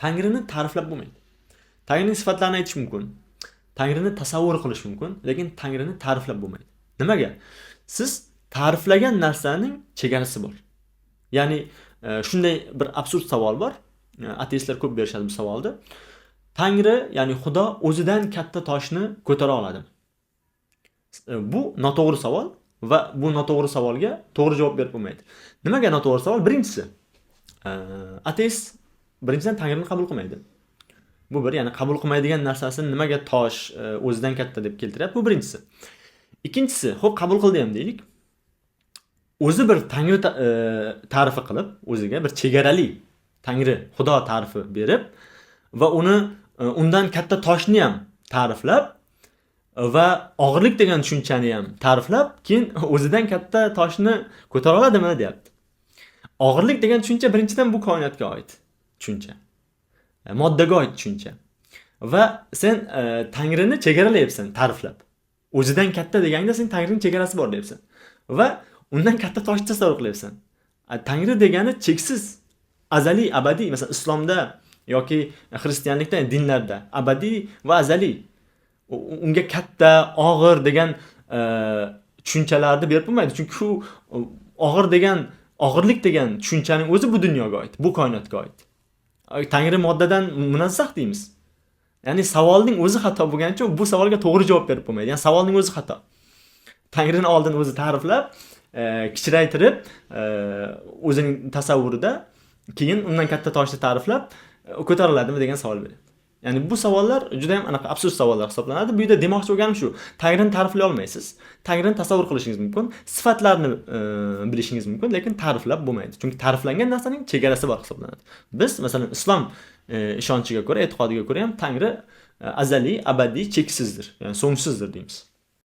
Tangrini ta'riflab bo'lmaydi. Tangrining sifatlarini aytish mumkin. Tangrini tasavvur qilish mumkin, lekin Tangrini ta'riflab bo'lmaydi. Nimaga? Siz ta'riflagan narsaning chegarasi bor. Ya'ni shunday bir absurd savol bor. Ateistlar ko'p berishadi bu savolni. Tangri, ya'ni Xudo o'zidan katta toshni ko'tara oladimi? Bu noto'g'ri savol va bu noto'g'ri savolga to'g'ri javob berib bo'lmaydi. Nimaga noto'g'ri savol? Birinchisi, ateist birinchidan Tangrini qabul qilmaydi. Bu bir, ya'ni qabul qilmaydigan narsasini nimaga tosh o'zidan katta deb keltiryapti? Bu birinchisi. Ikkinchisi, xo'p qabul qildi ham deylik. O'zi bir Tangri ta'rifi qilib, o'ziga bir chegarali Tangri, Xudo ta'rifi berib va uni undan katta toshni ham ta'riflab va og'irlik degan tushunchani ham ta'riflab, keyin o'zidan katta toshni ko'tara oladimi deyapti. Og'irlik degan tushuncha birinchidan bu koinotga oid tushuncha. Moddaga oid tushuncha. Va sen Tangrini chegaralayapsan ta'riflab. O'zidan katta deganda sen Tangrining chegarasi bor deyapsan. Va undan katta toshni tasavvur qilyapsan. Tangri degani cheksiz, azaliy, abadiy. Masalan, islomda yoki xristianlikda, dinlarda abadiy va azaliy. Unga katta, og'ir degan tushunchalarni berib bo'lmaydi. Chunki u og'irlik degan tushunchaning o'zi bu dunyoga oid, bu koinotga oid. Tangri moddadan munazzah deymiz. Ya'ni savolning o'zi xato bo'lgani uchun bu savolga to'g'ri javob berib bo'lmaydi. Ya'ni savolning o'zi xato. Tangrini oldin o'zi ta'riflab, kichraytirib, o'zining tasavvurida, keyin undan katta toshni ta'riflab, ko'tariladimi degan savol beryapti. Ya'ni bu savollar juda ham anaqa absurd savollar hisoblanadi. Bu yerda demoqchi bo'lganim shu. Tangrini ta'riflay olmaysiz. Tangrini tasavvur qilishingiz mumkin, sifatlarini bilishingiz mumkin, lekin ta'riflab bo'lmaydi. Chunki ta'riflangan narsaning chegarasi bor hisoblanadi. Biz masalan islom ishonchiga ko'ra, e'tiqodiga ko'ra ham Tangri azaliy, abadiy, cheksizdir. Ya'ni so'ngsizdir deymiz.